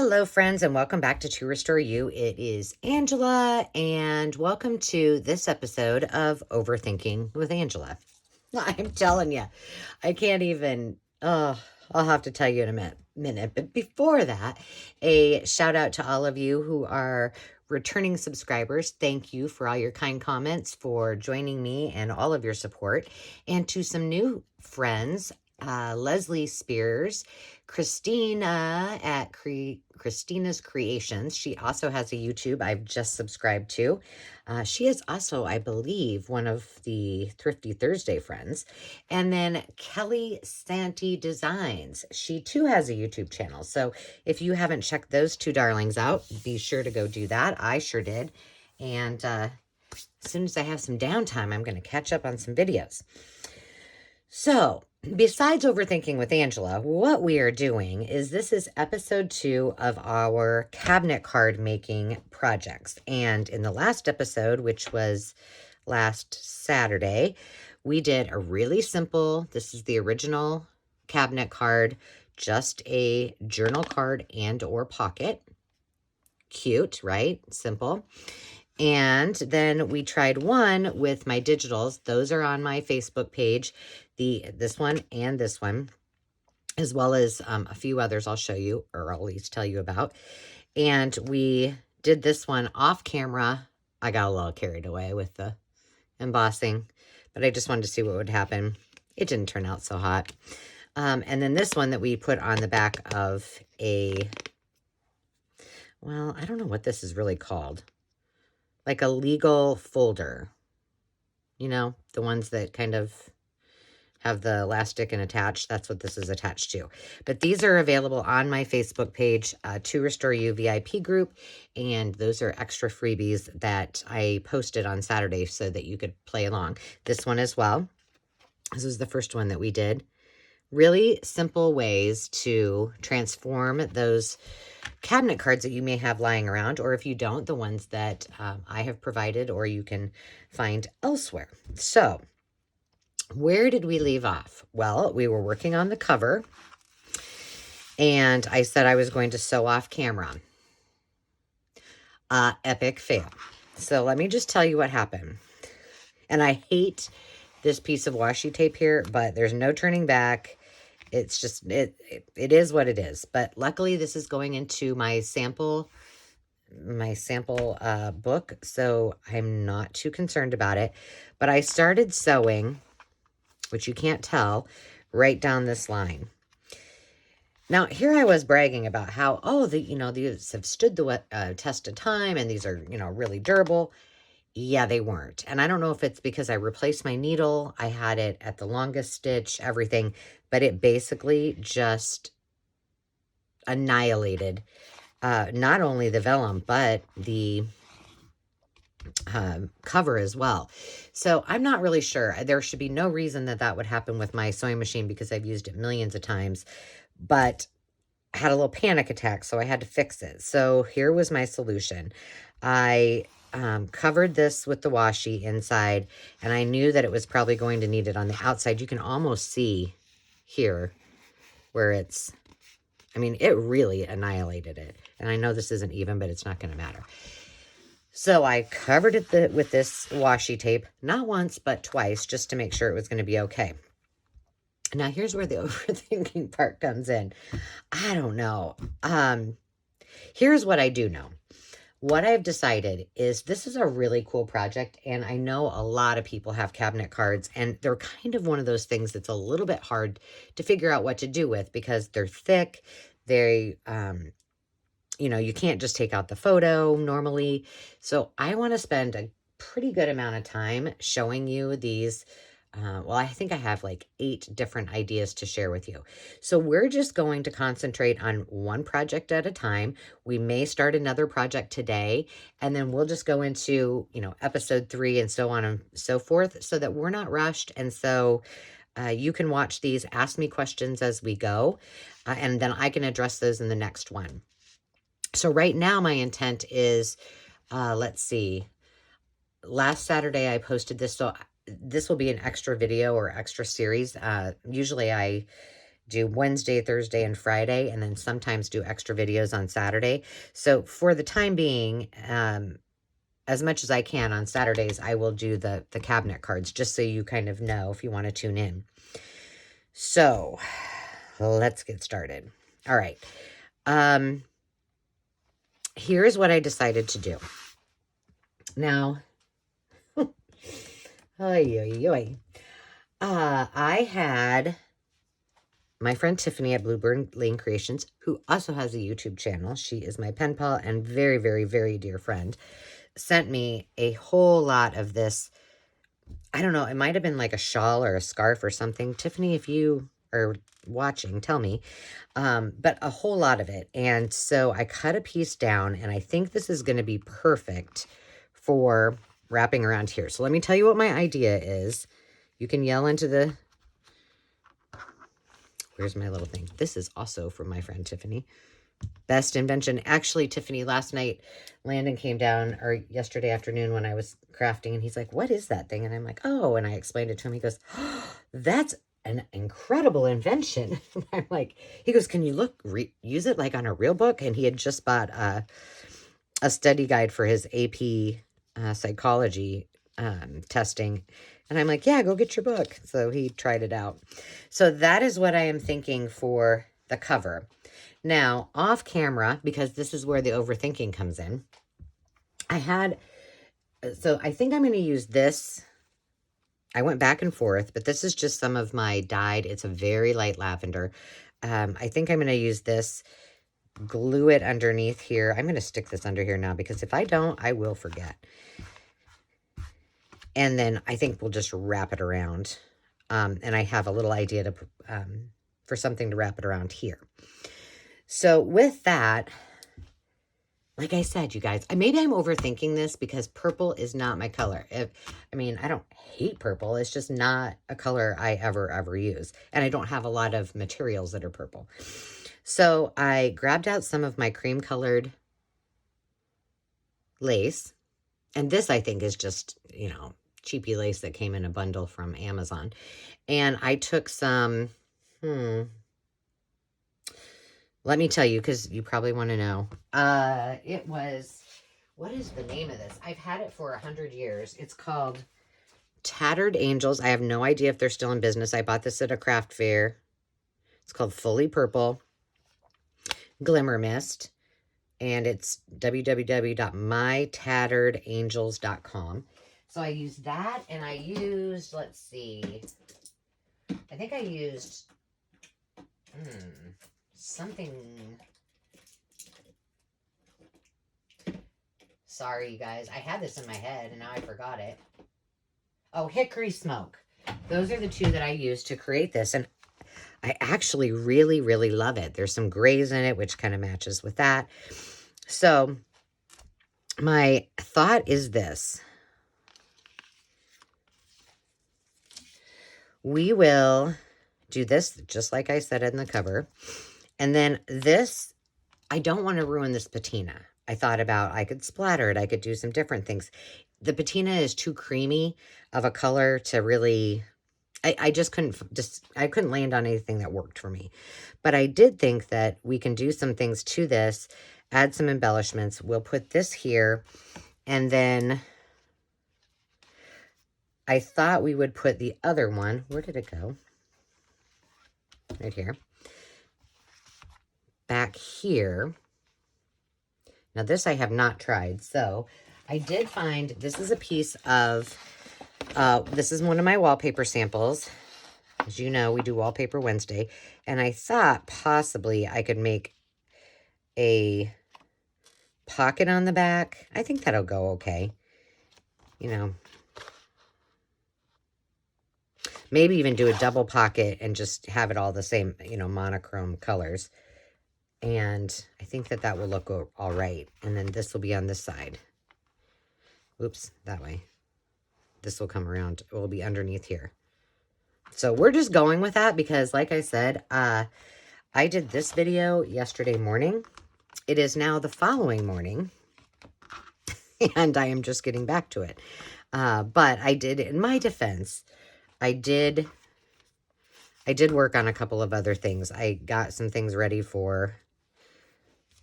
Hello, friends, and welcome back to Restore You. It is Angela, and welcome to this episode of Overthinking with Angela. I'm telling you, I can't even. I'll have to tell you in a minute. But before that, a shout out to all of you who are returning subscribers. Thank you for all your kind comments, for joining me, and all of your support. And to some new friends, Leslie Spears, Christina at Christina's Creations. She also has a YouTube I've just subscribed to. She is also, I believe, one of the Thrifty Thursday friends. And then Kelly Santee Designs. She too has a YouTube channel. So if you haven't checked those two darlings out, be sure to go do that. I sure did. And as soon as I have some downtime, I'm going to catch up on some videos. So, besides Overthinking with Angela, what we are doing is this is episode 2 of our cabinet card making projects. And in the last episode, which was last Saturday, we did a really simple, this is the original cabinet card, just a journal card and or pocket. Cute, right? Simple. And then we tried one with my digitals. Those are on my Facebook page, this one and this one, as well as a few others I'll show you, or I'll at least tell you about. And we did this one off camera. I got a little carried away with the embossing, but I just wanted to see what would happen. It didn't turn out so hot. And then this one that we put on the back of well, I don't know what this is really called. Like a legal folder, you know, the ones that kind of have the elastic and attached. That's what this is attached to. But these are available on my Facebook page, To Restore You VIP group. And those are extra freebies that I posted on Saturday so that you could play along. This one as well. This is the first one that we did. Really simple ways to transform those cabinet cards that you may have lying around, or if you don't, the ones that I have provided or you can find elsewhere. So where did we leave off? Well, we were working on the cover, and I said I was going to sew off camera. Epic fail. So let me just tell you what happened. And I hate this piece of washi tape here, but there's no turning back. It's just, it is what it is. But luckily this is going into my sample book, so I'm not too concerned about it. But I started sewing, which you can't tell, right down this line. Now, here I was bragging about how, these have stood the test of time, and these are, really durable. Yeah, they weren't. And I don't know if it's because I replaced my needle. I had it at the longest stitch, everything, but it basically just annihilated not only the vellum, but the cover as well. So I'm not really sure. There should be no reason that that would happen with my sewing machine because I've used it millions of times, but I had a little panic attack, so I had to fix it. So here was my solution. I covered this with the washi inside, and I knew that it was probably going to need it on the outside. You can almost see here where it's, I mean, it really annihilated it. And I know this isn't even, but it's not going to matter. So I covered it with this washi tape, not once, but twice, just to make sure it was going to be okay. Now, here's where the overthinking part comes in. I don't know. Here's what I do know. What I've decided is this is a really cool project, and I know a lot of people have cabinet cards, and they're kind of one of those things that's a little bit hard to figure out what to do with because they're thick. They, you can't just take out the photo normally. So I want to spend a pretty good amount of time showing you these. Well, I think I have like 8 different ideas to share with you. So we're just going to concentrate on one project at a time. We may start another project today, and then we'll just go into, episode 3 and so on and so forth, so that we're not rushed. And so you can watch these, ask me questions as we go, and then I can address those in the next one. So right now my intent is, let's see, last Saturday I posted this. So this will be an extra video or extra series. Usually I do Wednesday, Thursday, and Friday, and then sometimes do extra videos on Saturday. So for the time being, as much as I can on Saturdays, I will do the cabinet cards, just so you kind of know if you want to tune in. So let's get started. All right. Here's what I decided to do. Now, I had my friend Tiffany at Bluebird Lane Creations, who also has a YouTube channel. She is my pen pal and very, very, very dear friend, sent me a whole lot of this. I don't know, it might have been like a shawl or a scarf or something. Tiffany, if you are watching, tell me. But a whole lot of it. And so I cut a piece down, and I think this is going to be perfect for wrapping around here. So let me tell you what my idea is. You can yell into the... Where's my little thing? This is also from my friend Tiffany. Best invention. Actually, Tiffany, last night, Landon came down, or yesterday afternoon when I was crafting, and he's like, what is that thing? And I'm like, oh, and I explained it to him. He goes, oh, that's an incredible invention. I'm like, he goes, can you use it like on a real book? And he had just bought a study guide for his AP psychology testing. And I'm like, yeah, go get your book. So he tried it out. So that is what I am thinking for the cover. Now, off camera, because this is where the overthinking comes in, so I think I'm going to use this. I went back and forth, but this is just some of my dyed. It's a very light lavender. I think I'm going to use this, glue it underneath here. I'm going to stick this under here now, because if I don't, I will forget. And then I think we'll just wrap it around. And I have a little idea for something to wrap it around here. So with that, like I said, you guys, maybe I'm overthinking this because purple is not my color. I mean, I don't hate purple. It's just not a color I ever use. And I don't have a lot of materials that are purple. So I grabbed out some of my cream colored lace. And this, I think, is just, you know, cheapy lace that came in a bundle from Amazon. And I took some, let me tell you, because you probably want to know. It was, what is the name of this? I've had it for 100 years. It's called Tattered Angels. I have no idea if they're still in business. I bought this at a craft fair. It's called Fully Purple Glimmer Mist. And it's www.mytatteredangels.com. So I used that, and I used, let's see, I think I used something. Sorry, you guys. I had this in my head, and now I forgot it. Oh, hickory smoke. Those are the two that I used to create this, and I actually really, really love it. There's some grays in it, which kind of matches with that. So my thought is this. We will do this just like I said in the cover. And then this, I don't want to ruin this patina. I thought about I could splatter it. I could do some different things. The patina is too creamy of a color to really... I just I couldn't land on anything that worked for me. But I did think that we can do some things to this, add some embellishments. We'll put this here, and then I thought we would put the other one. Where did it go? Right here. Back here. Now this I have not tried. So I did find, this is a piece of, this is one of my wallpaper samples. As you know, we do Wallpaper Wednesday. And I thought possibly I could make a pocket on the back. I think that'll go okay. You know, maybe even do a double pocket and just have it all the same, you know, monochrome colors. And I think that that will look all right. And then this will be on this side. Oops, that way. This will come around. It will be underneath here. So we're just going with that because, like I said, I did this video yesterday morning. It is now the following morning. And I am just getting back to it. But I did, in my defense, I did I did work on a couple of other things. I got some things ready for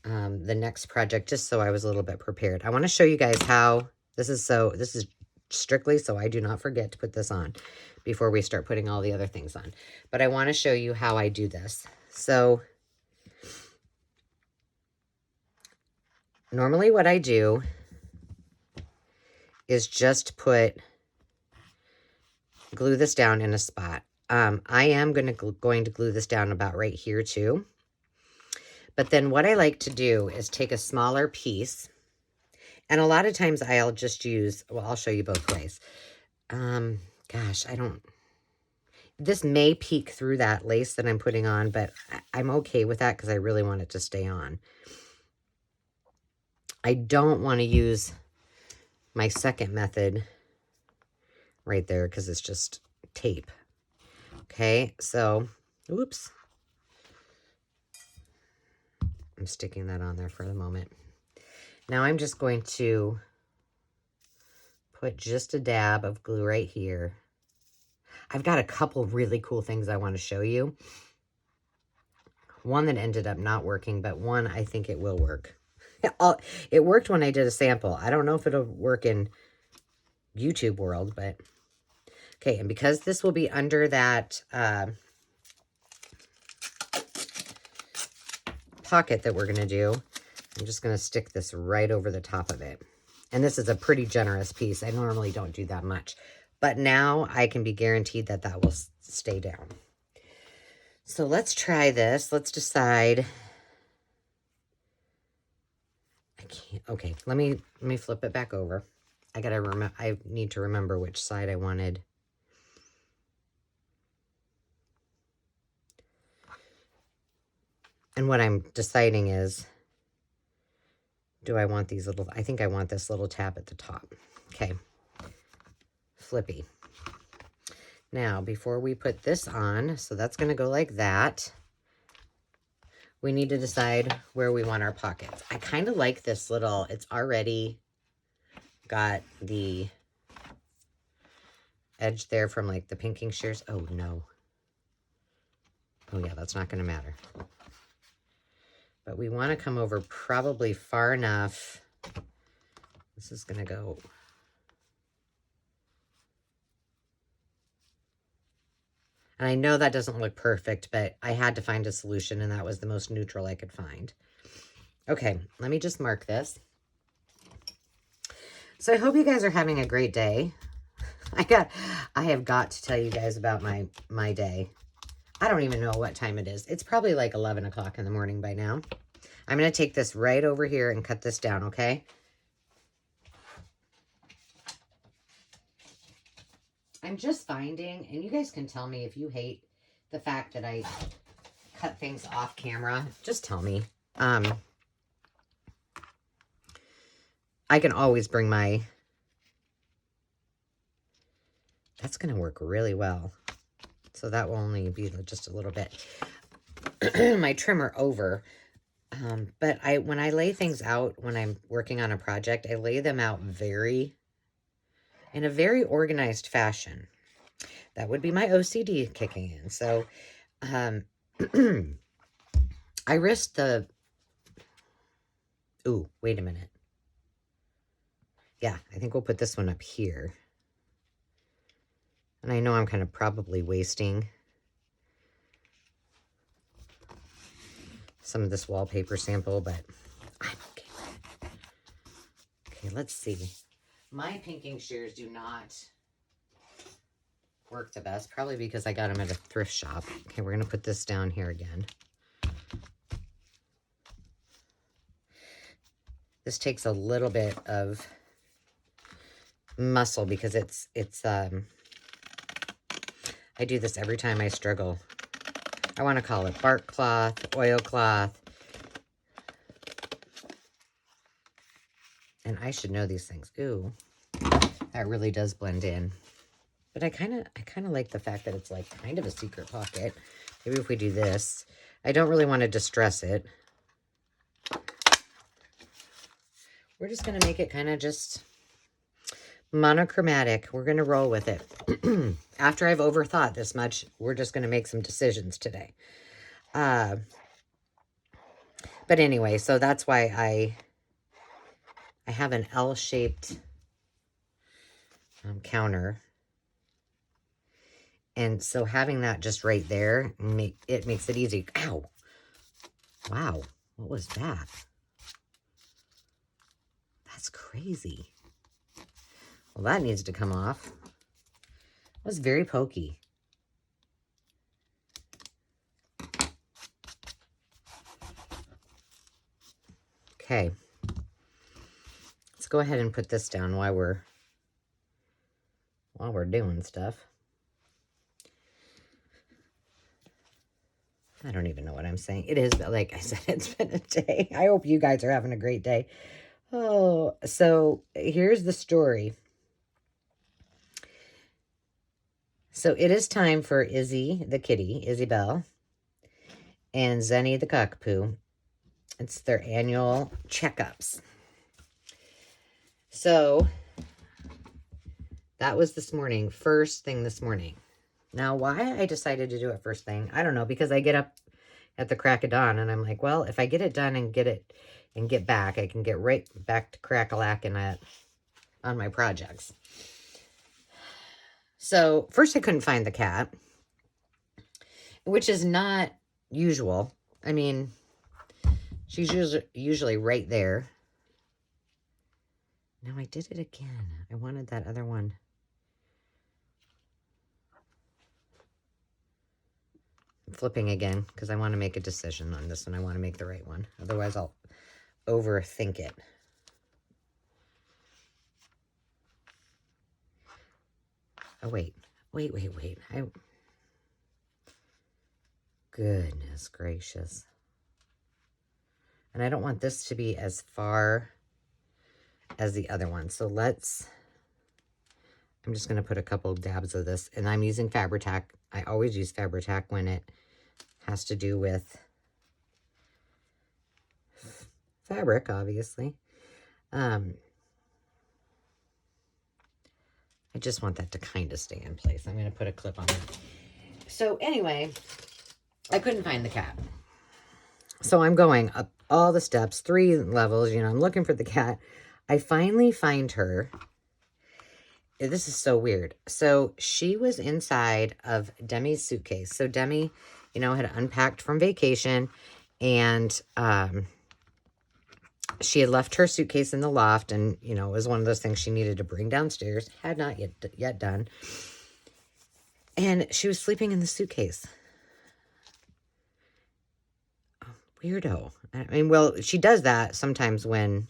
the next project, just so I was a little bit prepared. I want to show you guys how this is strictly so I do not forget to put this on before we start putting all the other things on. But I want to show you how I do this. So normally what I do is just glue this down in a spot. I am going to glue this down about right here too. But then what I like to do is take a smaller piece, and a lot of times I'll just use, well, I'll show you both ways. Gosh, this may peek through that lace that I'm putting on, but I'm okay with that because I really want it to stay on. I don't want to use my second method right there because it's just tape. Okay, so, oops. I'm sticking that on there for the moment. Now I'm just going to put just a dab of glue right here. I've got a couple really cool things I want to show you. One that ended up not working, but one I think it will work. It worked when I did a sample. I don't know if it'll work in YouTube world, but okay. And because this will be under that pocket that we're going to do, I'm just going to stick this right over the top of it. And this is a pretty generous piece. I normally don't do that much, but now I can be guaranteed that that will stay down. So let's try this. Let's decide. I can't. Okay, let me flip it back over. I need to remember which side I wanted. And what I'm deciding is, do I want these little, I think I want this little tab at the top. Okay. Flippy. Now, before we put this on, so that's going to go like that, we need to decide where we want our pockets. I kind of like this little, it's already got the edge there from like the pinking shears. Oh, no. Oh, yeah, that's not going to matter. But we want to come over probably far enough. This is going to go. And I know that doesn't look perfect, but I had to find a solution, and that was the most neutral I could find. Okay, let me just mark this. So I hope you guys are having a great day. I have got to tell you guys about my day. I don't even know what time it is. It's probably like 11 o'clock in the morning by now. I'm going to take this right over here and cut this down, okay? I'm just finding, and you guys can tell me if you hate the fact that I cut things off camera. Just tell me. I can always bring my... That's going to work really well. So that will only be just a little bit. My trimmer over. But when I lay things out, when I'm working on a project, I lay them out in a very organized fashion. That would be my OCD kicking in. So, I risked the... Ooh, wait a minute. Yeah, I think we'll put this one up here. And I know I'm kind of probably wasting some of this wallpaper sample, but I'm okay with it. Okay, let's see. My pinking shears do not work the best, probably because I got them at a thrift shop. Okay, we're going to put this down here again. This takes a little bit of muscle because it's I do this every time I struggle. I want to call it bark cloth, oilcloth. And I should know these things. Ooh, that really does blend in. But I kind of like the fact that it's like kind of a secret pocket. Maybe if we do this, I don't really want to distress it. We're just going to make it kind of just Monochromatic. We're going to roll with it. After I've overthought this much, we're just going to make some decisions today. But anyway, so that's why I have an L-shaped counter. And so having that just right there, it makes it easy. Ow. Wow. What was that? That's crazy. Well, that needs to come off. It was very pokey. Okay. Let's go ahead and put this down while we're doing stuff. I don't even know what I'm saying. It is, like I said, it's been a day. I hope you guys are having a great day. Oh, so here's the story. So it is time for Izzy, the kitty, Izzy Bell, and Zenny, the cockapoo. It's their annual checkups. So that was this morning, first thing this morning. Now, why I decided to do it first thing, I don't know, because I get up at the crack of dawn and I'm like, well, if I get it done and get back, I can get right back to crack-a-lacking on my projects. So first I couldn't find the cat, which is not usual. I mean, she's usually right there. Now I did it again. I wanted that other one. I'm flipping again because I want to make a decision on this one. I want to make the right one. Otherwise, I'll overthink it. Oh, wait. Goodness gracious. And I don't want this to be as far as the other one. So I'm just going to put a couple dabs of this. And I'm using Fabri-Tac. I always use Fabri-Tac when it has to do with fabric, obviously. I just want that to kind of stay in place. I'm going to put a clip on it. So anyway, I couldn't find the cat. So I'm going up all the steps, 3 levels. You know, I'm looking for the cat. I finally find her. This is so weird. So she was inside of Demi's suitcase. So Demi, you know, had unpacked from vacation, and she had left her suitcase in the loft, and, you know, it was one of those things she needed to bring downstairs. Had not yet done. And she was sleeping in the suitcase. Weirdo. I mean, well, she does that sometimes when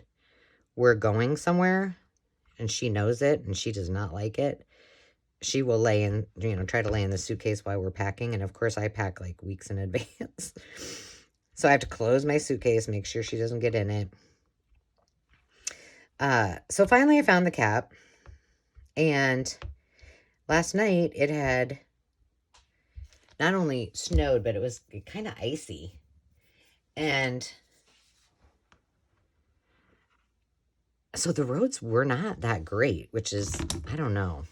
we're going somewhere and she knows it and she does not like it. She will lay in, you know, try to lay in the suitcase while we're packing. And of course I pack like weeks in advance. So I have to close my suitcase, make sure she doesn't get in it. So finally I found the cat, and last night it had not only snowed, but it was kind of icy. And so the roads were not that great, which is, I don't know.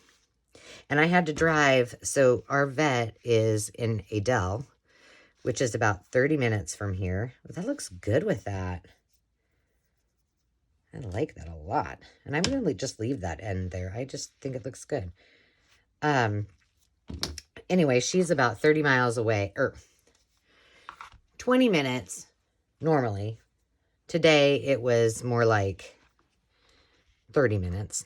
And I had to drive. So our vet is in Adel, which is about 30 minutes from here. That looks good with that. I like that a lot. And I'm going to just leave that end there. I just think it looks good. Anyway, she's about 30 miles away, or 20 minutes normally. Today, it was more like 30 minutes.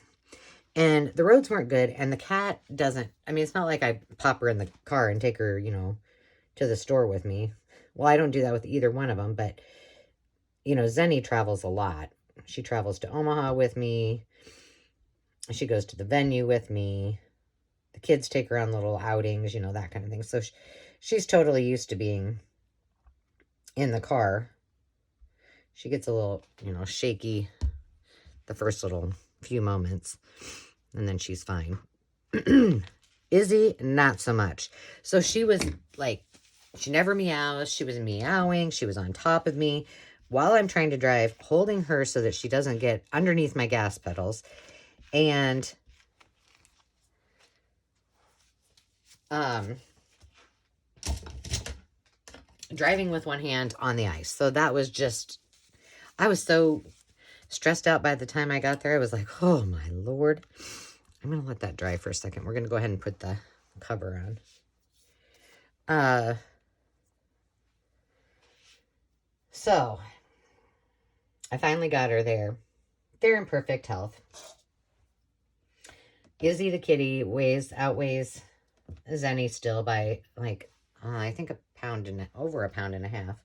And the roads weren't good, and the cat doesn't, I mean, it's not like I pop her in the car and take her, you know, to the store with me. Well, I don't do that with either one of them, but, you know, Zenny travels a lot. She travels to Omaha with me. She goes to the venue with me. The kids take her on little outings, you know, that kind of thing. So she's totally used to being in the car. She gets a little, you know, shaky the first little few moments, and then she's fine. Izzy, not so much. So she was like, she never meows. She was meowing. She was on top of me while I'm trying to drive, holding her so that she doesn't get underneath my gas pedals. And driving with one hand on the ice. So that was just, I was so stressed out by the time I got there. I was like, oh my Lord. I'm going to let that dry for a second. We're going to go ahead and put the cover on. So I finally got her there. They're in perfect health. Izzy the kitty outweighs Zenny still by like, I think over a pound and a half.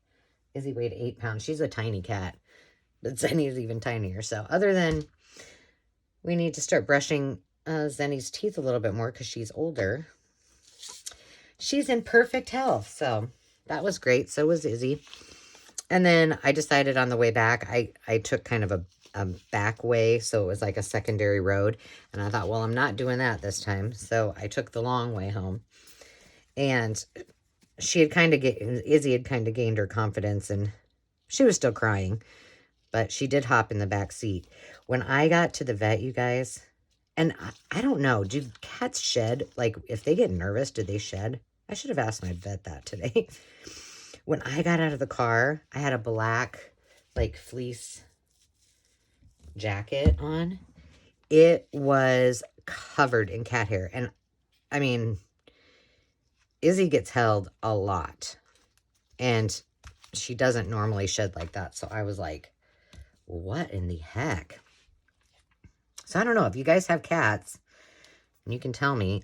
Izzy weighed 8 pounds. She's a tiny cat. But Zenny is even tinier. So other than we need to start brushing Zenny's teeth a little bit more because she's older, she's in perfect health. So that was great. So was Izzy. And then I decided on the way back, I took kind of a back way. So it was like a secondary road. And I thought, well, I'm not doing that this time. So I took the long way home. And Izzy had kind of gained her confidence, and she was still crying, but she did hop in the back seat. When I got to the vet, you guys, and I don't know, do cats shed? Like, if they get nervous, do they shed? I should have asked my vet that today. When I got out of the car, I had a black, like, fleece jacket on. It was covered in cat hair. And, I mean, Izzy gets held a lot. And she doesn't normally shed like that. So I was like, what in the heck? So I don't know if you guys have cats, you can tell me.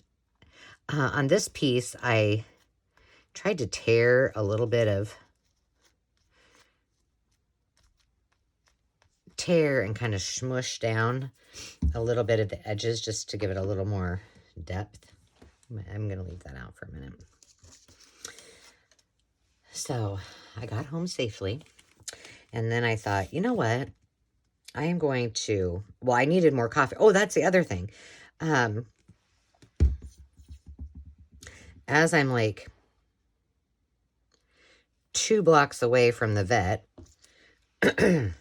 On this piece, I tried to tear a little bit of and kind of smush down a little bit of the edges just to give it a little more depth. I'm going to leave that out for a minute. So I got home safely, and then I thought, you know what? I am going to, well, I needed more coffee. Oh, that's the other thing. As I'm like 2 blocks away from the vet, I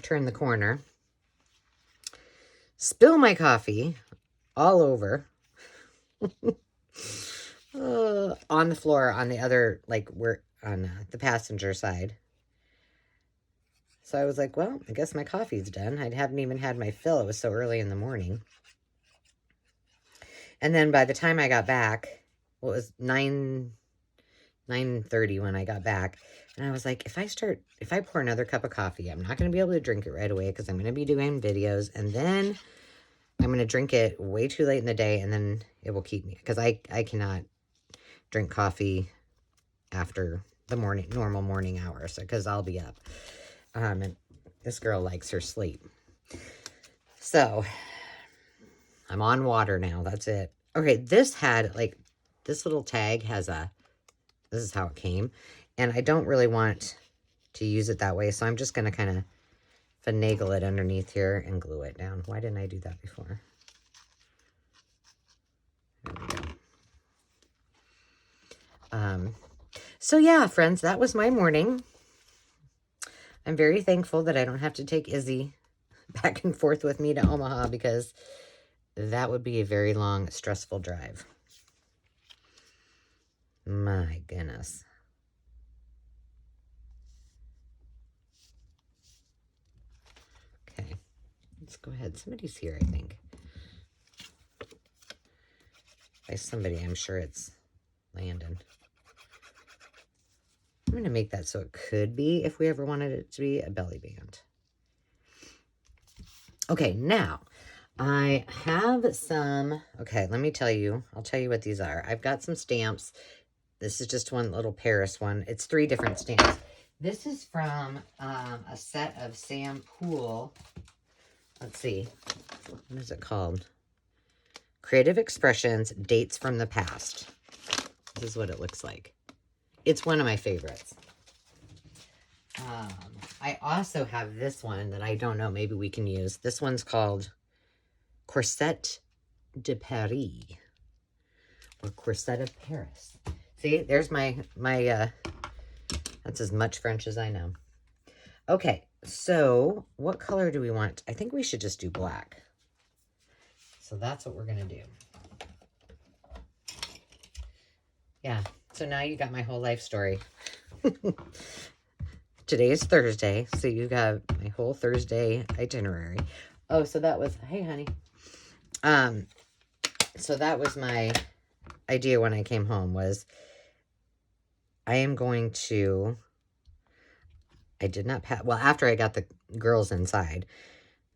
turn the corner, spill my coffee all over on the floor on the other, like, we're on the passenger side. So I was like, well, I guess my coffee's done. I haven't even had my fill. It was so early in the morning. And then by the time I got back, well, it was 9:30 when I got back. And I was like, if I pour another cup of coffee, I'm not going to be able to drink it right away because I'm going to be doing videos. And then I'm going to drink it way too late in the day, and then it will keep me. Because I cannot drink coffee after the normal morning hours because I'll be up. And this girl likes her sleep. So I'm on water now. That's it. Okay, this had, like, this little tag has this is how it came. And I don't really want to use it that way. So I'm just going to kind of finagle it underneath here and glue it down. Why didn't I do that before? There we go. So yeah, friends, that was my morning. I'm very thankful that I don't have to take Izzy back and forth with me to Omaha because that would be a very long, stressful drive. My goodness. Okay, let's go ahead. Somebody's here, I think. By somebody, I'm sure it's Landon. I'm going to make that so it could be, if we ever wanted it to be, a belly band. Okay, now, I have some, okay, let me tell you, I'll tell you what these are. I've got some stamps. This is just one little Paris one. It's 3 different stamps. This is from a set of Sam Poole. Let's see. What is it called? Creative Expressions, Dates from the Past. This is what it looks like. It's one of my favorites. I also have this one that I don't know. Maybe we can use. This one's called Corset de Paris. Or Corset of Paris. See, there's my that's as much French as I know. Okay, so what color do we want? I think we should just do black. So that's what we're going to do. Yeah. So now you got my whole life story. Today is Thursday, so you got my whole Thursday itinerary. Oh, so that was, hey, honey. So that was my idea when I came home was I am going to, I did not pack, well, after I got the girls inside,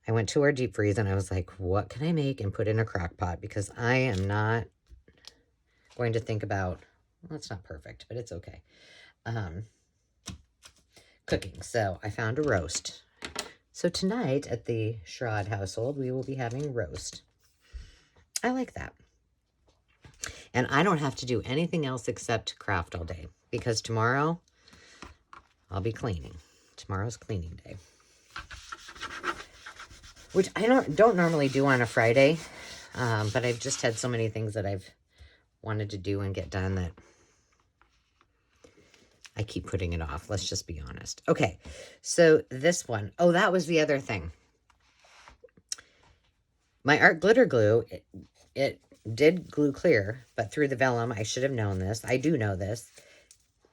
I went to our deep freeze and I was like, what can I make and put in a crock pot? Because I am not going to think about, well, it's not perfect, but it's okay. Cooking. So I found a roast. So tonight at the Sherrod household, we will be having roast. I like that. And I don't have to do anything else except craft all day because tomorrow I'll be cleaning. Tomorrow's cleaning day. Which I don't normally do on a Friday, but I've just had so many things that I've wanted to do and get done that I keep putting it off. Let's just be honest. Okay, so this one. Oh, that was the other thing. My art glitter glue, it did glue clear, but through the vellum, I should have known this. I do know this.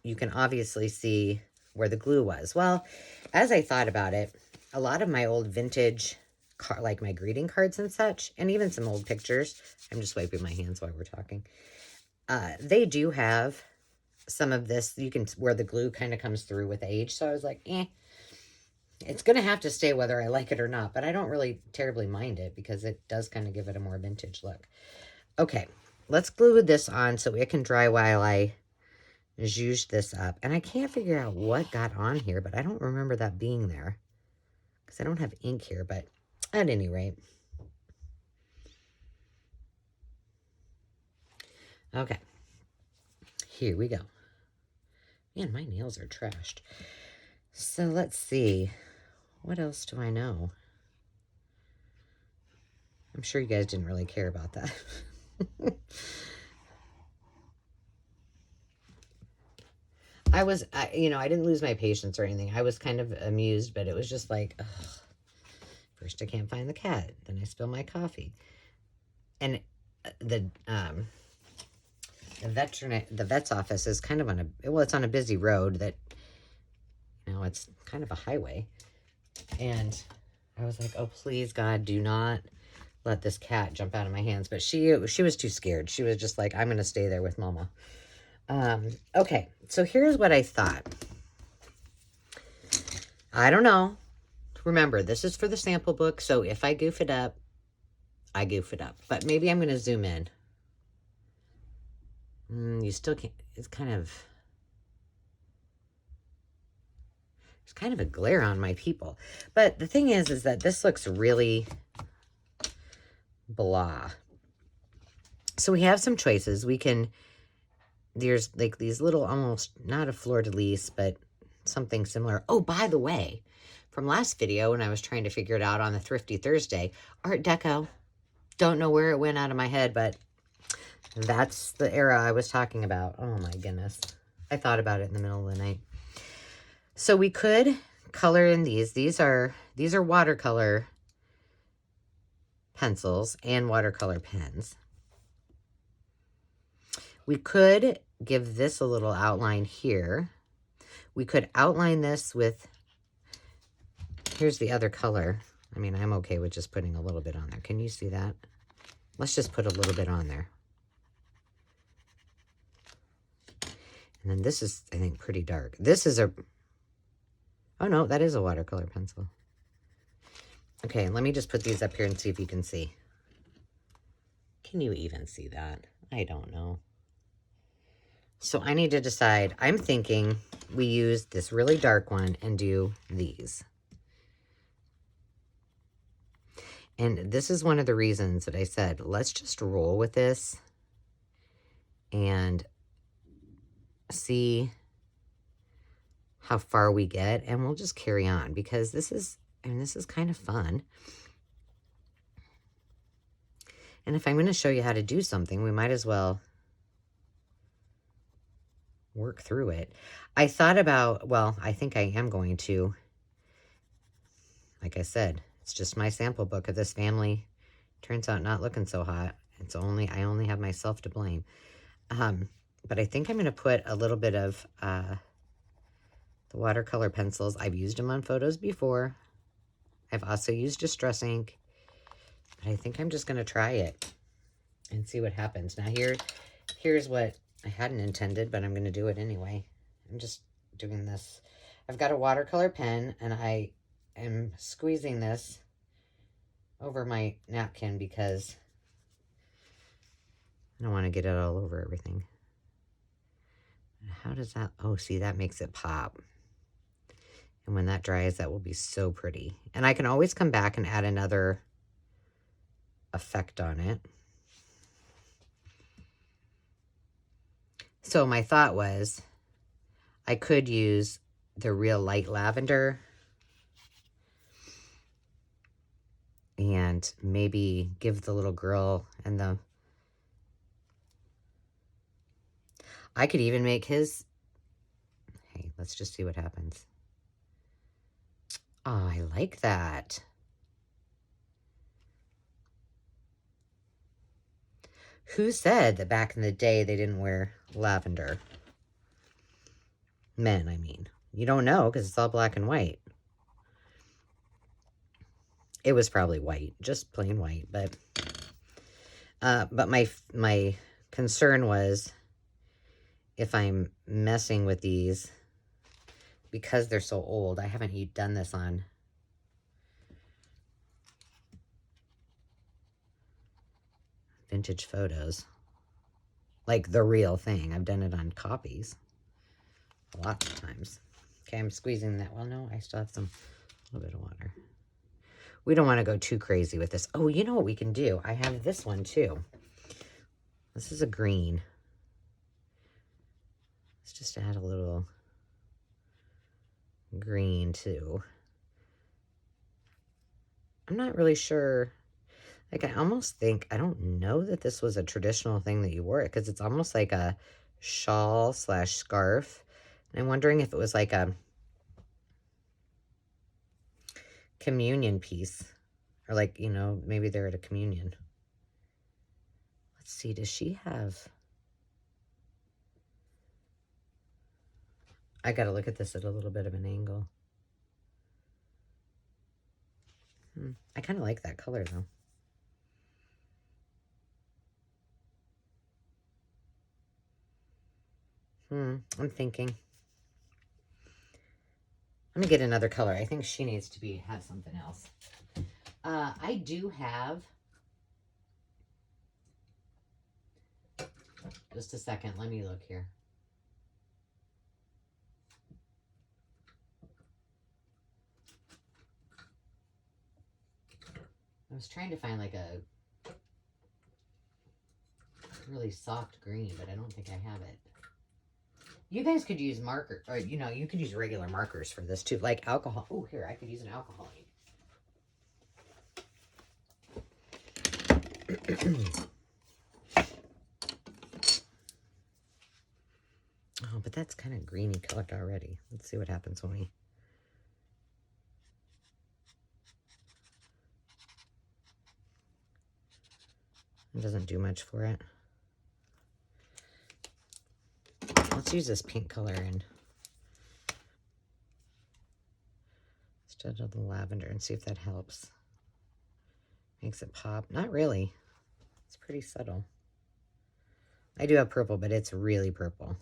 You can obviously see where the glue was. Well, as I thought about it, a lot of my old vintage, like my greeting cards and such, and even some old pictures, I'm just wiping my hands while we're talking, they do have some of this, you can, where the glue kind of comes through with age. So I was like, it's going to have to stay whether I like it or not, but I don't really terribly mind it because it does kind of give it a more vintage look. Okay, let's glue this on so it can dry while I zhuzh this up. And I can't figure out what got on here, but I don't remember that being there because I don't have ink here, but at any rate. Okay, here we go. Man, my nails are trashed. So let's see. What else do I know? I'm sure you guys didn't really care about that. I didn't lose my patience or anything. I was kind of amused, but it was just like, ugh. First I can't find the cat, then I spill my coffee. And the vet's office is kind of on it's on a busy road that, it's kind of a highway. And I was like, oh, please, God, do not let this cat jump out of my hands. But she was too scared. She was just like, I'm going to stay there with Mama. Okay, so here's what I thought. I don't know. Remember, this is for the sample book, so if I goof it up, I goof it up. But maybe I'm going to zoom in. You still can't, it's kind of a glare on my people. But the thing is that this looks really blah. So we have some choices. There's like these little, almost not a fleur-de-lis, but something similar. Oh, by the way, from last video when I was trying to figure it out on the Thrifty Thursday, Art Deco. Don't know where it went out of my head, but that's the era I was talking about. Oh my goodness. I thought about it in the middle of the night. So we could color in these. These are watercolor pencils and watercolor pens. We could give this a little outline here. We could outline this with, here's the other color. I mean, I'm okay with just putting a little bit on there. Can you see that? Let's just put a little bit on there. And then this is, I think, pretty dark. This is oh no, that is a watercolor pencil. Okay, let me just put these up here and see if you can see. Can you even see that? I don't know. So I need to decide. I'm thinking we use this really dark one and do these. And this is one of the reasons that I said, let's just roll with this and see how far we get, and we'll just carry on because this is kind of fun. And if I'm going to show you how to do something, we might as well work through it. I thought about, well, I think I am going to, like I said, it's just my sample book of this family. Turns out not looking so hot. I only have myself to blame. But I think I'm going to put a little bit of the watercolor pencils. I've used them on photos before. I've also used Distress ink. But I think I'm just going to try it and see what happens. Now here's what I hadn't intended, but I'm going to do it anyway. I'm just doing this. I've got a watercolor pen, and I am squeezing this over my napkin because I don't want to get it all over everything. How does that, oh, see, that makes it pop. And when that dries, that will be so pretty. And I can always come back and add another effect on it. So my thought was I could use the real light lavender and maybe give the little girl and the... I could even make his... Hey, let's just see what happens. Oh, I like that. Who said that back in the day they didn't wear lavender? Men, I mean. You don't know because it's all black and white. It was probably white, just plain white, but my concern was if I'm messing with these because they're so old. I haven't done this on vintage photos, like the real thing. I've done it on copies lots of times. Okay, I'm squeezing that. Well, no, I still have a little bit of water. We don't want to go too crazy with this. Oh, you know what we can do? I have this one too. This is a green. Let's just add a little green too. I'm not really sure. Like, I almost think, I don't know that this was a traditional thing that you wore it, because it's almost like a shawl / scarf. And I'm wondering if it was like a communion piece, or like, you know, maybe they're at a communion. Let's see, does she have... I gotta look at this at a little bit of an angle. I kind of like that color though. I'm thinking. Let me get another color. I think she needs to have something else. I do have... Just a second. Let me look here. I was trying to find like a really soft green, but I don't think I have it. You guys could use marker, or you know, you could use regular markers for this too, like alcohol. Oh, here, I could use an alcohol ink. Oh, but that's kind of greeny colored already. Let's see what happens when we... It doesn't do much for it. Let's use this pink color instead of the lavender and see if that helps. Makes it pop. Not really. It's pretty subtle. I do have purple, but it's really purple.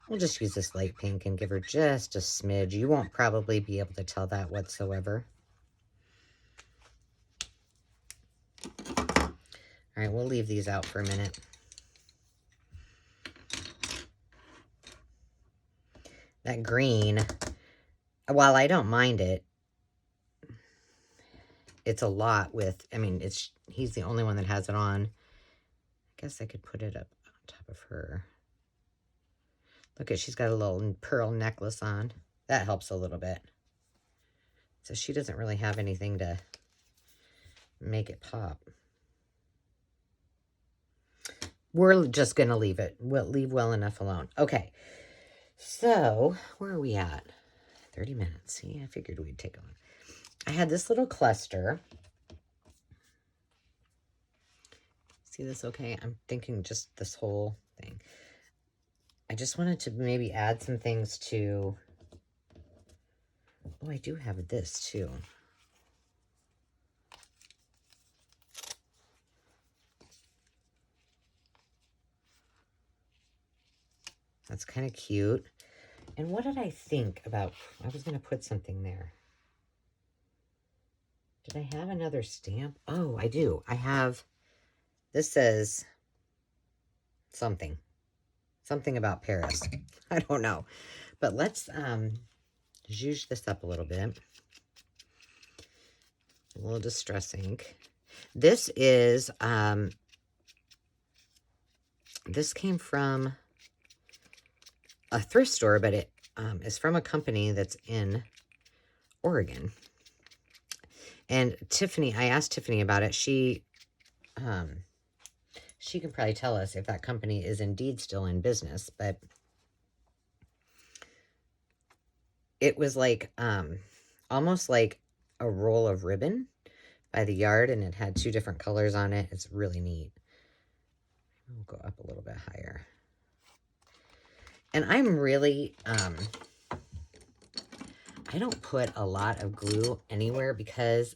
We'll just use this light pink and give her just a smidge. You won't probably be able to tell that whatsoever. All right, we'll leave these out for a minute. That green, while I don't mind it, it's a lot with, I mean, he's the only one that has it on. I guess I could put it up on top of her. Look at, she's got a little pearl necklace on. That helps a little bit. So she doesn't really have anything to make it pop. We're just going to leave it. We'll leave well enough alone. Okay. So, where are we at? 30 minutes. See, I figured we'd take on. I had this little cluster. See this okay? I'm thinking just this whole thing. I just wanted to maybe add some things to... Oh, I do have this too. That's kind of cute. And what did I think about... I was going to put something there. Did I have another stamp? Oh, I do. I have... This says something. Something about Paris. I don't know. But let's zhuzh this up a little bit. A little distress ink. This is... this came from a thrift store, but it is from a company that's in Oregon. And Tiffany, I asked Tiffany about it. She can probably tell us if that company is indeed still in business, but it was like almost like a roll of ribbon by the yard, and it had 2 different colors on it. It's really neat. I'll go up a little bit higher. And I'm really, I don't put a lot of glue anywhere because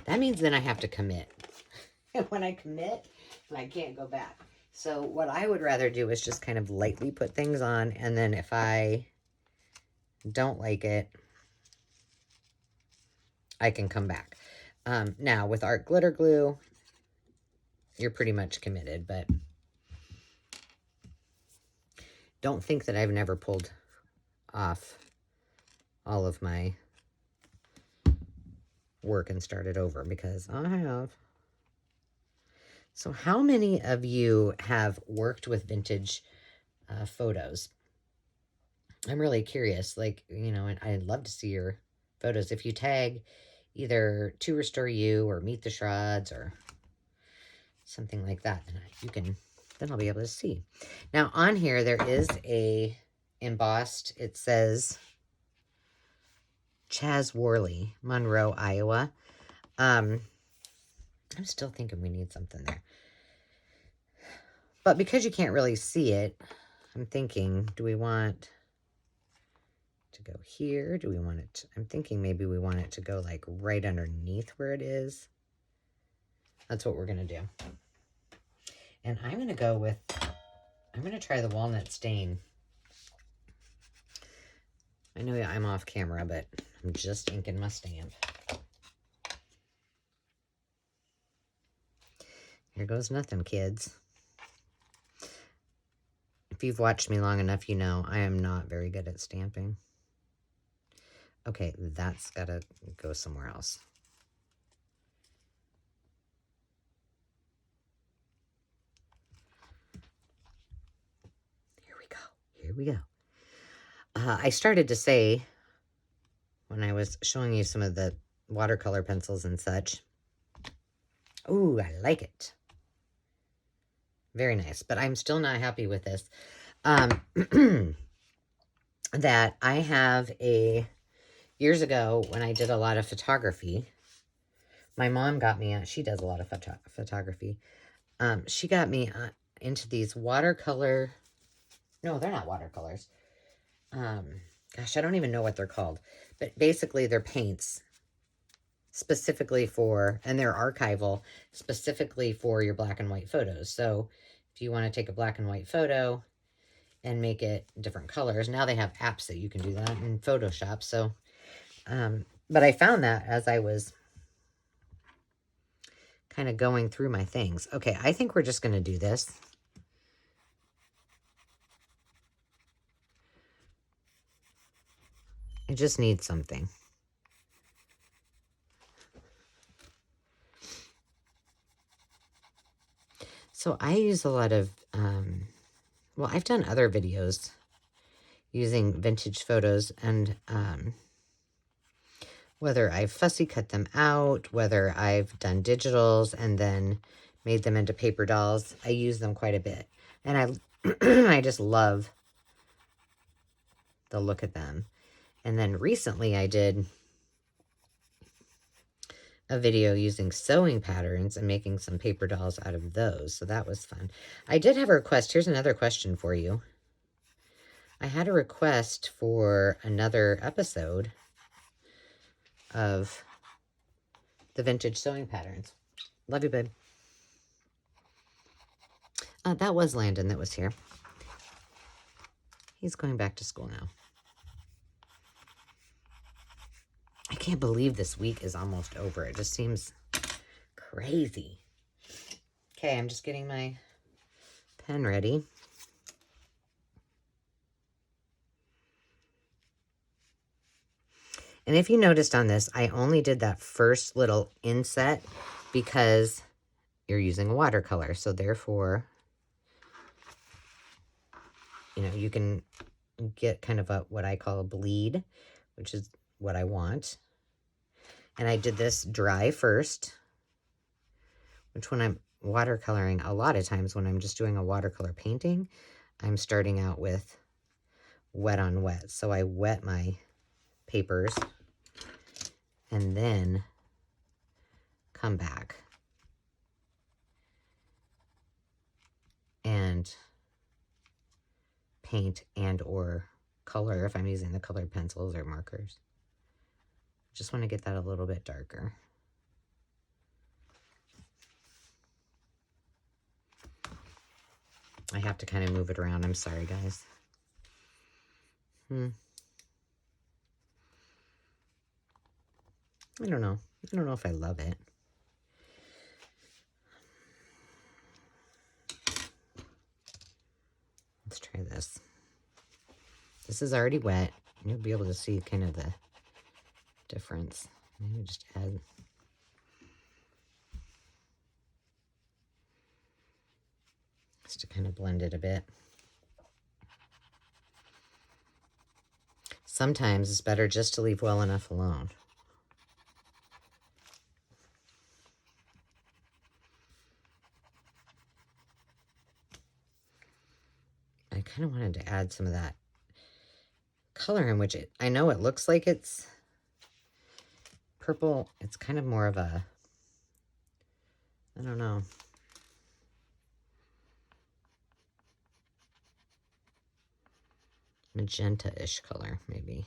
that means then I have to commit. And when I commit, I can't go back. So what I would rather do is just kind of lightly put things on, and then if I don't like it, I can come back. Now, with art glitter glue, you're pretty much committed, but don't think that I've never pulled off all of my work and started over, because I have. So how many of you have worked with vintage photos? I'm really curious. Like, you know, and I'd love to see your photos. If you tag either To Restore You or Meet the Shrods or something like that, then I'll be able to see. Now on here, there is a embossed, it says Chaz Worley, Monroe, Iowa. I'm still thinking we need something there. But because you can't really see it, I'm thinking, do we want to go here? Do we want it to, I'm thinking maybe we want it to go like right underneath where it is. That's what we're going to do. And I'm going to go with, I'm going to try the walnut stain. I know I'm off camera, but I'm just inking my stamp. Here goes nothing, kids. If you've watched me long enough, you know I am not very good at stamping. Okay, that's got to go somewhere else. Here we go. Here we go. I started to say, when I was showing you some of the watercolor pencils and such, ooh, I like it. Very nice, but I'm still not happy with this. That I have years ago when I did a lot of photography, my mom got me, she does a lot of photography. She got me into these watercolor, no, they're not watercolors. Gosh, I don't even know what they're called, but basically they're paints specifically for, and they're archival specifically for your black and white photos. So if you want to take a black and white photo and make it different colors, now they have apps that you can do that in Photoshop. So, but I found that as I was kind of going through my things. Okay, I think we're just going to do this. I just need something. So I use a lot of, well, I've done other videos using vintage photos, and whether I've fussy cut them out, whether I've done digitals and then made them into paper dolls, I use them quite a bit. And I just love the look of them. And then recently I did a video using sewing patterns and making some paper dolls out of those. So that was fun. I did have a request. Here's another question for you. I had a request for another episode of the vintage sewing patterns. Love you, babe. That was Landon that was here. He's going back to school now. I can't believe this week is almost over. It just seems crazy. Okay, I'm just getting my pen ready. And if you noticed on this, I only did that first little inset because you're using watercolor. So therefore, you know, you can get kind of what I call a bleed, which is what I want. And I did this dry first, which when I'm watercoloring, a lot of times when I'm just doing a watercolor painting, I'm starting out with wet on wet. So I wet my papers and then come back and paint and or color if I'm using the colored pencils or markers. Just want to get that a little bit darker. I have to kind of move it around. I'm sorry, guys. I don't know. I don't know if I love it. Let's try this. This is already wet. You'll be able to see kind of the difference. Maybe just add just to kind of blend it a bit. Sometimes it's better just to leave well enough alone. I kind of wanted to add some of that color in, which I know it looks like it's purple. It's kind of more of a, I don't know. Magenta-ish color, maybe.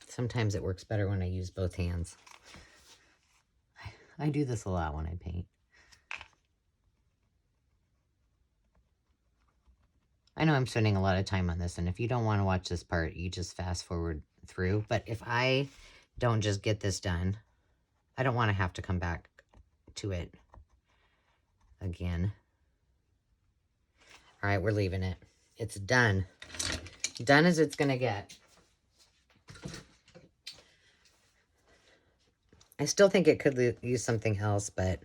Sometimes it works better when I use both hands. I do this a lot when I paint. I know I'm spending a lot of time on this, and if you don't want to watch this part, you just fast forward through. But if I don't just get this done, I don't want to have to come back to it again. All right, we're leaving it. It's done. Done as it's going to get. I still think it could use something else, but,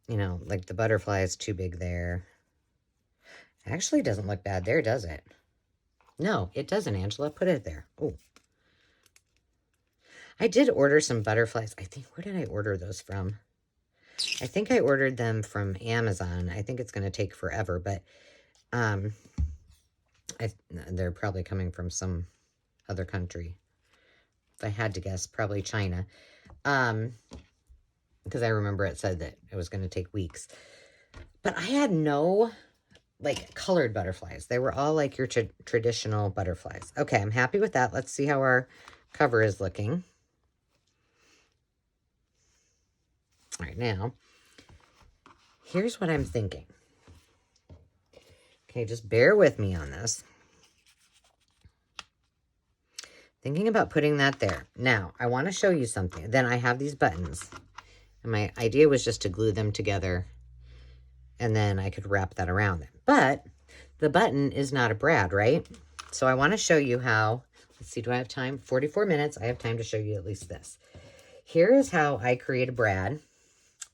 you know, like the butterfly is too big there. It actually doesn't look bad there, does it? No, it doesn't, Angela. Put it there. Oh. I did order some butterflies. I think, where did I order those from? I think I ordered them from Amazon. I think it's going to take forever, but they're probably coming from some other country. If I had to guess, probably China. Because I remember it said that it was going to take weeks. But I had no, like, colored butterflies. They were all like your traditional butterflies. Okay, I'm happy with that. Let's see how our cover is looking. All right, now, here's what I'm thinking. Okay, just bear with me on this. Thinking about putting that there. Now, I want to show you something. Then I have these buttons. And my idea was just to glue them together. And then I could wrap that around them. But the button is not a brad, right? So I want to show you how. Let's see, do I have time? 44 minutes. I have time to show you at least this. Here is how I create a brad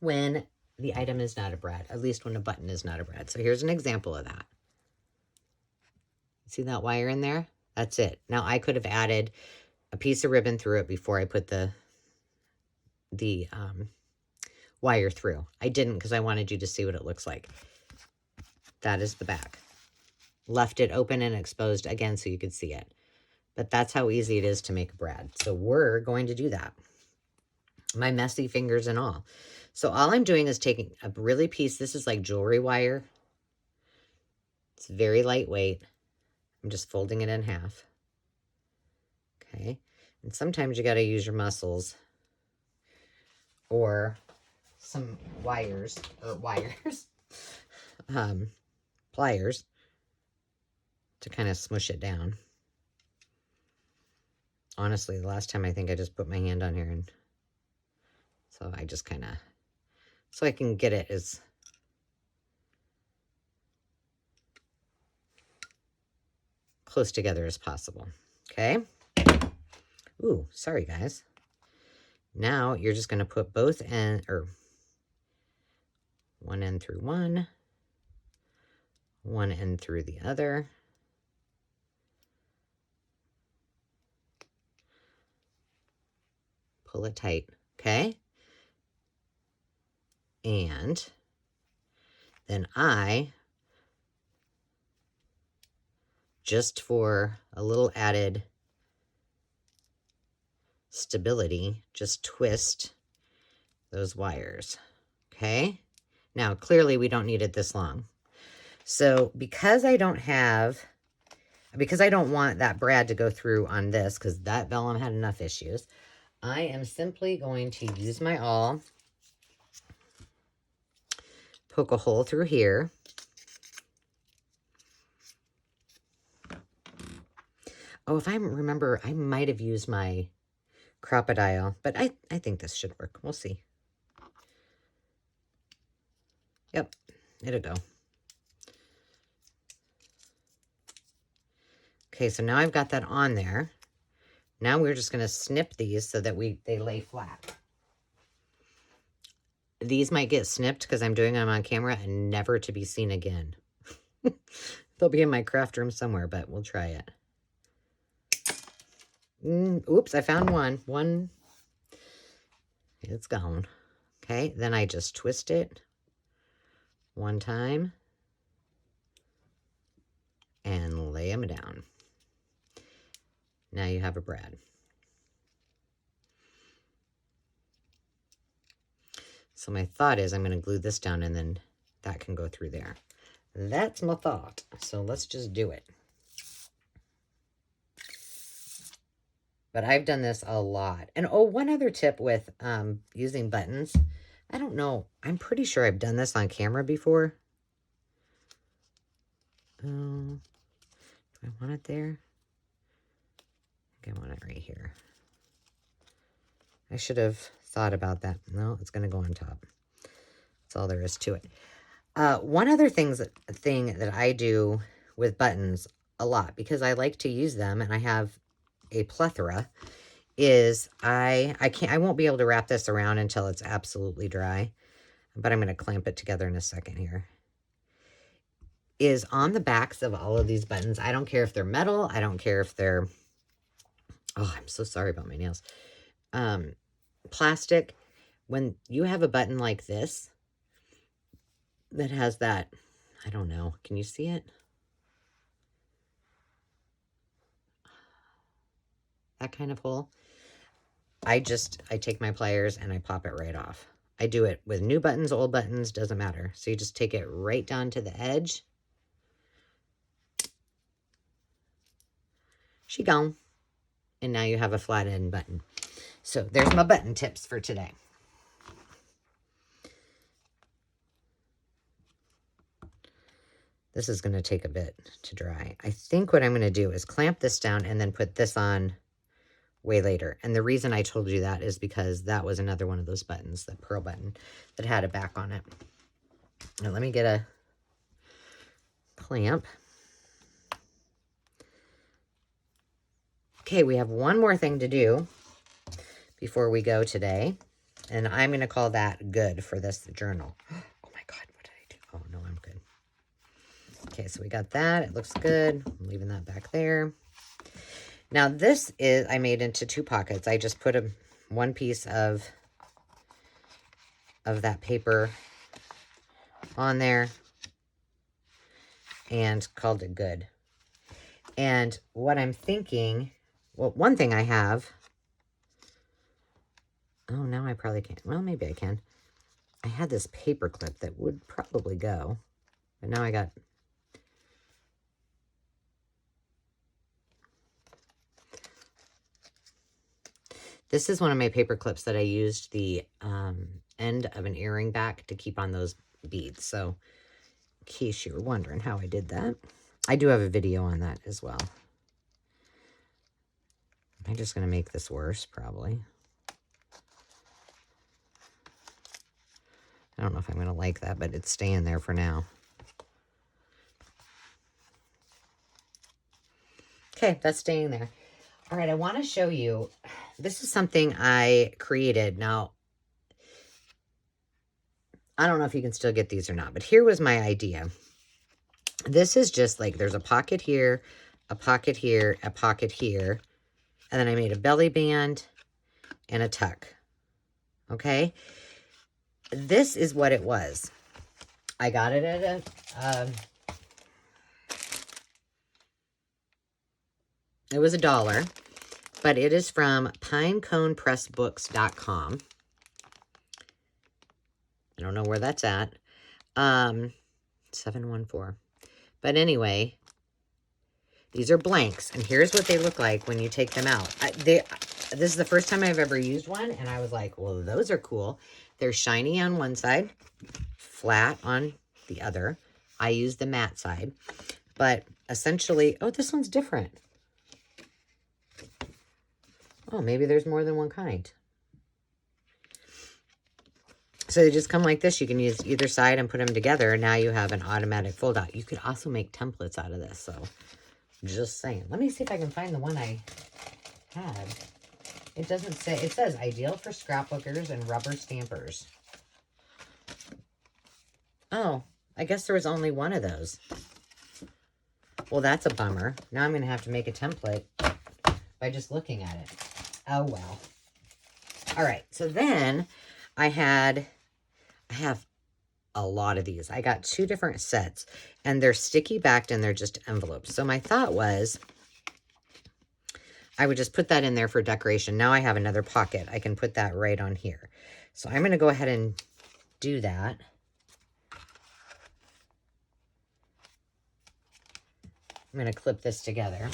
when the item is not a brad. At least when a button is not a brad. So here's an example of that. See that wire in there? That's it. Now, I could have added a piece of ribbon through it before I put the wire through. I didn't because I wanted you to see what it looks like. That is the back. Left it open and exposed again so you could see it. But that's how easy it is to make a brad. So we're going to do that. My messy fingers and all. So all I'm doing is taking a really piece. This is like jewelry wire. It's very lightweight. I'm just folding it in half. Okay. And sometimes you got to use your muscles or some pliers to kind of smush it down. Honestly, the last time I think I just put my hand on here, and so I just kind of, so I can get it as close together as possible. Okay. Ooh, sorry guys. Now you're just going to put both end, or one end through one end through the other. Pull it tight, okay? And then just for a little added stability, just twist those wires, okay? Now, clearly we don't need it this long. So because I don't want that brad to go through on this, because that vellum had enough issues, I am simply going to use my awl, poke a hole through here. Oh, if I remember, I might have used my crocodile, but I think this should work. We'll see. Yep, it'll go. Okay, so now I've got that on there. Now we're just going to snip these so that they lay flat. These might get snipped because I'm doing them on camera and never to be seen again. They'll be in my craft room somewhere, but we'll try it. Oops, I found one. One, it's gone. Okay, then I just twist it one time and lay them down. Now you have a brad. So my thought is I'm going to glue this down and then that can go through there. That's my thought. So let's just do it. But I've done this a lot. And oh, one other tip with using buttons. I don't know. I'm pretty sure I've done this on camera before. Do I want it there? I think I want it right here. I should have thought about that. No, it's going to go on top. That's all there is to it. One other thing that I do with buttons a lot, because I like to use them and I have a plethora, is I won't be able to wrap this around until it's absolutely dry, but I'm going to clamp it together in a second here. Is on the backs of all of these buttons. I don't care if they're metal. I don't care if they're, oh, I'm so sorry about my nails. Plastic. When you have a button like this that has that, I don't know, can you see it? That kind of hole. I take my pliers and I pop it right off. I do it with new buttons, old buttons, doesn't matter. So you just take it right down to the edge. She gone. And now you have a flat end button. So there's my button tips for today. This is going to take a bit to dry. I think what I'm going to do is clamp this down and then put this on way later. And the reason I told you that is because that was another one of those buttons, the pearl button, that had a back on it. Now let me get a clamp. Okay, we have one more thing to do before we go today. And I'm going to call that good for this journal. Oh my God, what did I do? Oh no, I'm good. Okay, so we got that. It looks good. I'm leaving that back there. Now this is, I made into two pockets. I just put one piece of that paper on there. and called it good. And what I'm thinking, well, one thing I have, oh, now I probably can't. Well, maybe I can. I had this paper clip that would probably go, but now I got, this is one of my paper clips that I used the end of an earring back to keep on those beads. So in case you were wondering how I did that, I do have a video on that as well. I'm just going to make this worse, probably. I don't know if I'm going to like that, but it's staying there for now. Okay, that's staying there. All right, I want to show you, this is something I created. Now, I don't know if you can still get these or not, but here was my idea. This is just like, there's a pocket here, a pocket here, a pocket here, and then I made a belly band and a tuck. Okay? This is what it was. I got it at a, it was $1, but it is from pineconepressbooks.com. I don't know where that's at. 714. But anyway, these are blanks, and here's what they look like when you take them out. This is the first time I've ever used one, and I was like, well, those are cool. They're shiny on one side, flat on the other. I use the matte side, but essentially, oh, this one's different. Oh, maybe there's more than one kind. So they just come like this. You can use either side and put them together, and now you have an automatic fold out. You could also make templates out of this, so just saying. Let me see if I can find the one I had. It doesn't say, it says ideal for scrapbookers and rubber stampers. Oh, I guess there was only one of those. Well, that's a bummer. Now I'm going to have to make a template by just looking at it. Oh, well. All right, so then I have a lot of these. I got 2 different sets, and they're sticky backed and they're just envelopes. So my thought was I would just put that in there for decoration. Now I have another pocket. I can put that right on here. So I'm going to go ahead and do that. I'm going to clip this together,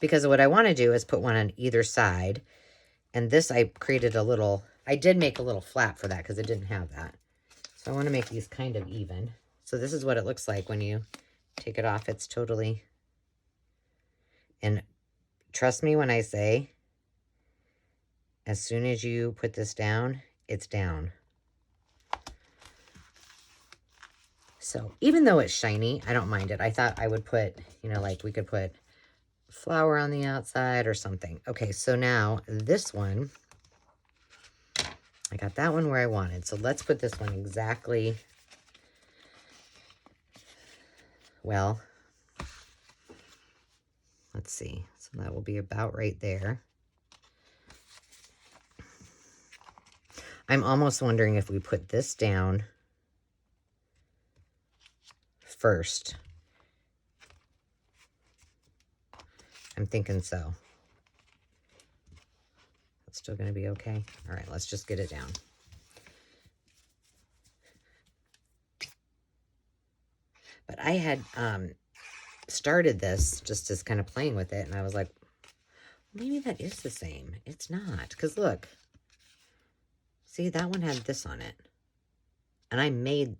because what I want to do is put one on either side. And this, I created a little, I did make a little flap for that because it didn't have that. So I want to make these kind of even. So this is what it looks like when you take it off. It's totally, and trust me when I say, as soon as you put this down, it's down. So even though it's shiny, I don't mind it. I thought I would put, you know, like we could put flower on the outside or something. Okay, so now this one, I got that one where I wanted. So let's put this one exactly, well, let's see. So that will be about right there. I'm almost wondering if we put this down first. I'm thinking so. That's still going to be okay. All right, let's just get it down. But I had started this just as kind of playing with it, and I was like, maybe that is the same. It's not, because look. See, that one had this on it. And I made,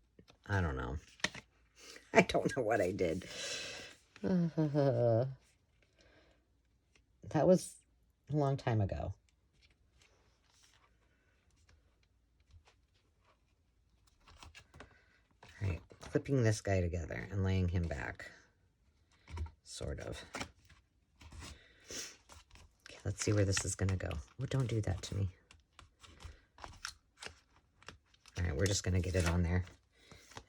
I don't know. I don't know what I did. That was a long time ago. All right, clipping this guy together and laying him back. Sort of. Okay, let's see where this is going to go. Oh, don't do that to me. All right, we're just going to get it on there.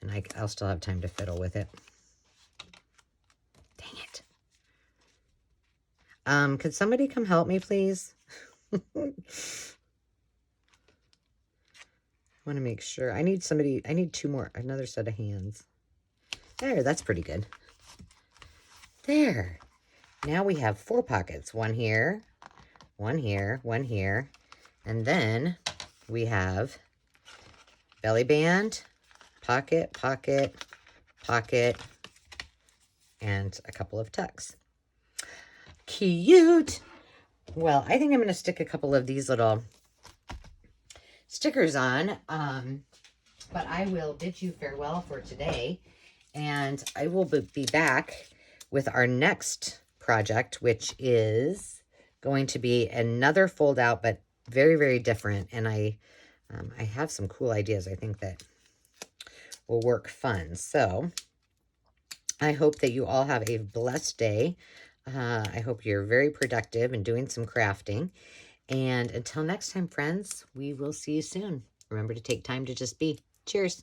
And I'll still have time to fiddle with it. Dang it. Could somebody come help me, please? I want to make sure. I need somebody, I need 2 more, another set of hands. There, that's pretty good. There. Now we have 4 pockets. One here, one here, one here. And then we have belly band, pocket, pocket, pocket, and a couple of tucks. Cute. Well, I think I'm going to stick a couple of these little stickers on, but I will bid you farewell for today, and I will be back with our next project, which is going to be another fold out, but very, very different. And I have some cool ideas I think that will work fun. So I hope that you all have a blessed day. I hope you're very productive and doing some crafting. And until next time, friends, we will see you soon. Remember to take time to just be. Cheers.